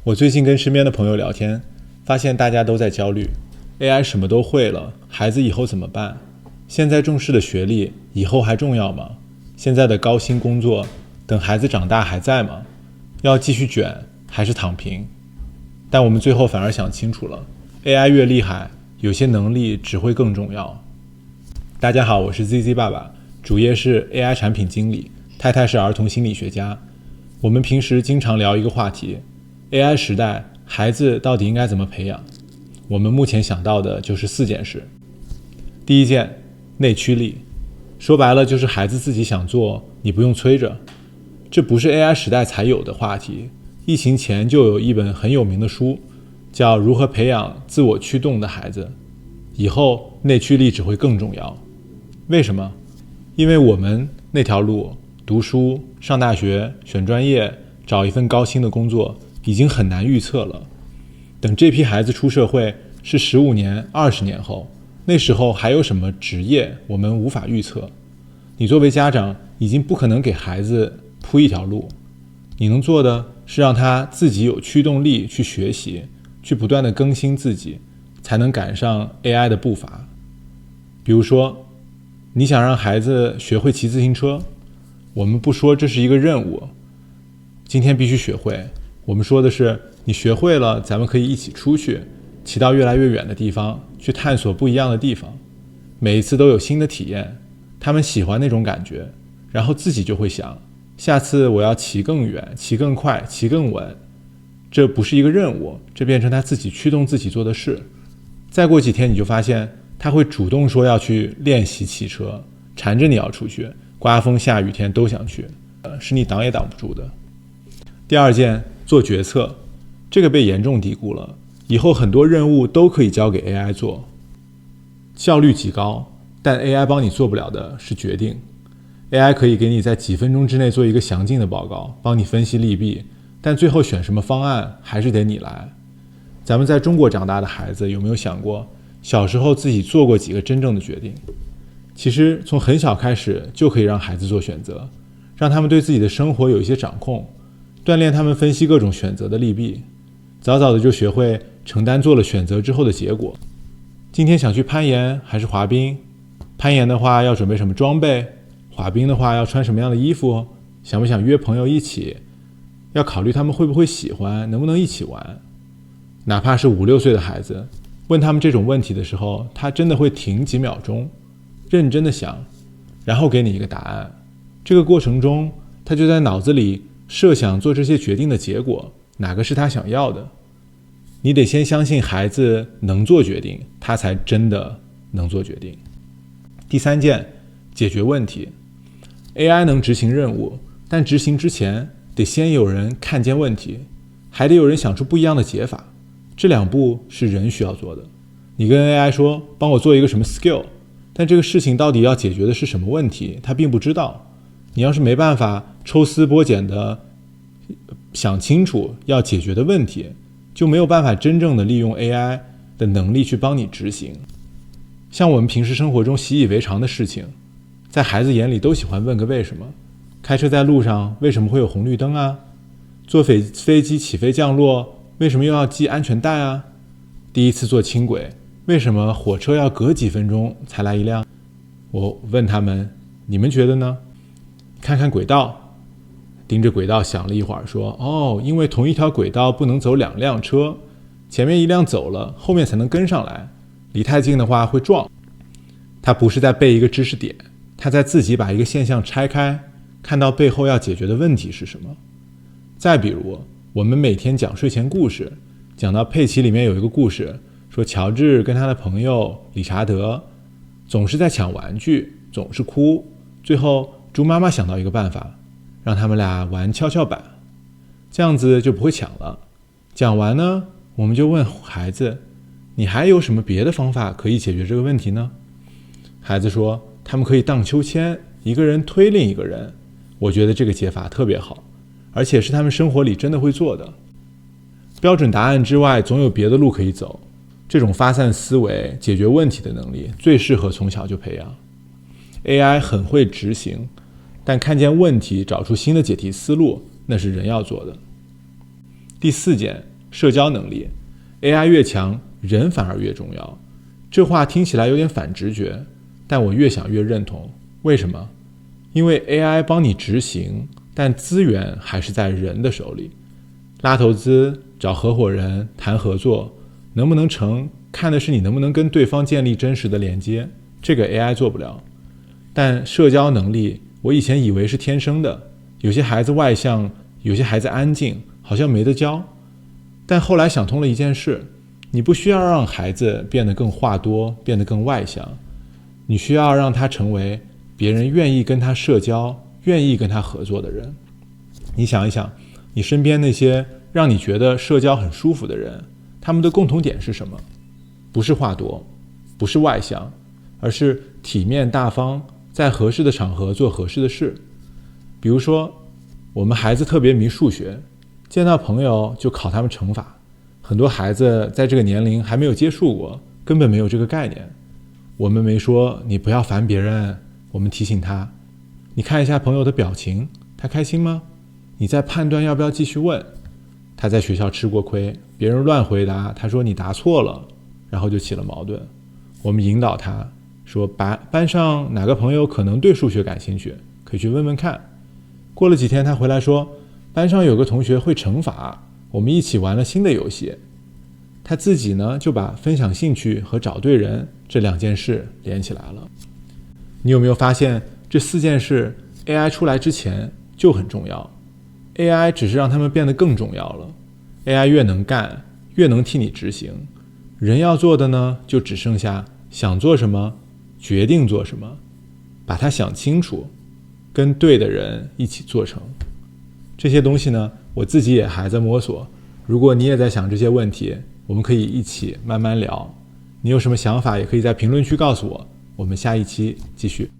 我最近跟身边的朋友聊天，发现大家都在焦虑 AI 什么都会了，孩子以后怎么办？现在重视的学历以后还重要吗？现在的高薪工作等孩子长大还在吗？要继续卷还是躺平？但我们最后反而想清楚了， AI 越厉害，有些能力只会更重要。大家好，我是 ZZ 爸爸，主业是 AI 产品经理，太太是儿童心理学家。我们平时经常聊一个话题， AI 时代孩子到底应该怎么培养？我们目前想到的就是4件事。第一件，内驱力，说白了就是孩子自己想做，你不用催着。这不是 AI 时代才有的话题，疫情前就有一本很有名的书，叫《如何培养自我驱动的孩子》，以后内驱力只会更重要。为什么？因为我们那条路，读书、上大学、选专业、找一份高薪的工作，已经很难预测了。等这批孩子出社会是15年、20年后，那时候还有什么职业我们无法预测。你作为家长已经不可能给孩子铺一条路，你能做的是让他自己有驱动力去学习，去不断的更新自己，才能赶上 AI 的步伐。比如说，你想让孩子学会骑自行车，我们不说这是一个任务，今天必须学会，我们说的是你学会了，咱们可以一起出去，骑到越来越远的地方，去探索不一样的地方，每一次都有新的体验，他们喜欢那种感觉，然后自己就会想，下次我要骑更远，骑更快，骑更稳。这不是一个任务，这变成他自己驱动自己做的事。再过几天你就发现他会主动说要去练习骑车，缠着你要出去，刮风下雨天都想去，是你挡也挡不住的。第二件，做决策，这个被严重低估了，以后很多任务都可以交给 AI 做，效率极高，但 AI 帮你做不了的是决定。AI 可以给你在几分钟之内做一个详尽的报告，帮你分析利弊，但最后选什么方案还是得你来。咱们在中国长大的孩子有没有想过，小时候自己做过几个真正的决定？其实从很小开始就可以让孩子做选择，让他们对自己的生活有一些掌控，锻炼他们分析各种选择的利弊，早早的就学会承担做了选择之后的结果。今天想去攀岩还是滑冰？攀岩的话要准备什么装备？滑冰的话要穿什么样的衣服？想不想约朋友一起？要考虑他们会不会喜欢，能不能一起玩。哪怕是5、6岁的孩子，问他们这种问题的时候，他真的会停几秒钟，认真的想，然后给你一个答案。这个过程中，他就在脑子里设想做这些决定的结果，哪个是他想要的。你得先相信孩子能做决定，他才真的能做决定。第3件，解决问题。AI 能执行任务，但执行之前得先有人看见问题，还得有人想出不一样的解法。这2步是人需要做的。你跟 AI 说帮我做一个什么 skill， 但这个事情到底要解决的是什么问题，他并不知道。你要是没办法抽丝剥茧的想清楚要解决的问题，就没有办法真正的利用 AI 的能力去帮你执行。像我们平时生活中习以为常的事情，在孩子眼里都喜欢问个为什么。开车在路上为什么会有红绿灯啊？坐飞机起飞降落为什么又要系安全带啊？第一次坐轻轨，为什么火车要隔几分钟才来一辆？我问他们，你们觉得呢？看看轨道，盯着轨道想了一会儿，说因为同一条轨道不能走2辆车，前面一辆走了，后面才能跟上来，离太近的话会撞。他不是在背一个知识点，他在自己把一个现象拆开，看到背后要解决的问题是什么。再比如，我们每天讲睡前故事，讲到佩奇里面有一个故事，说乔治跟他的朋友理查德总是在抢玩具，总是哭，最后猪妈妈想到一个办法，让他们俩玩跷跷板，这样子就不会抢了。讲完呢，我们就问孩子，你还有什么别的方法可以解决这个问题呢？孩子说他们可以荡秋千，一个人推另一个人。我觉得这个解法特别好，而且是他们生活里真的会做的。标准答案之外总有别的路可以走，这种发散思维解决问题的能力最适合从小就培养。 AI 很会执行，但看见问题找出新的解题思路，那是人要做的。第4件，社交能力。AI 越强，人反而越重要。这话听起来有点反直觉，但我越想越认同。为什么？因为 AI 帮你执行，但资源还是在人的手里。拉投资、找合伙人、谈合作，能不能成，看的是你能不能跟对方建立真实的连接，这个 AI 做不了。但社交能力，我以前以为是天生的，有些孩子外向，有些孩子安静，好像没得教。但后来想通了一件事，你不需要让孩子变得更话多，变得更外向，你需要让他成为别人愿意跟他社交，愿意跟他合作的人。你想一想，你身边那些让你觉得社交很舒服的人，他们的共同点是什么？不是话多，不是外向，而是体面大方，在合适的场合做合适的事。比如说，我们孩子特别迷数学，见到朋友就考他们乘法。很多孩子在这个年龄还没有接触过，根本没有这个概念。我们没说你不要烦别人，我们提醒他，你看一下朋友的表情，他开心吗？你在判断要不要继续问。他在学校吃过亏，别人乱回答，他说你答错了，然后就起了矛盾。我们引导他说，班上哪个朋友可能对数学感兴趣，可以去问问看。过了几天，他回来说，班上有个同学会乘法，我们一起玩了新的游戏。他自己呢，就把分享兴趣和找对人这两件事连起来了。你有没有发现，这4件事 AI 出来之前就很重要， AI 只是让他们变得更重要了。 AI 越能干，越能替你执行，人要做的呢，就只剩下想做什么，决定做什么，把它想清楚，跟对的人一起做成。这些东西呢，我自己也还在摸索。如果你也在想这些问题，我们可以一起慢慢聊。你有什么想法，也可以在评论区告诉我。我们下一期继续。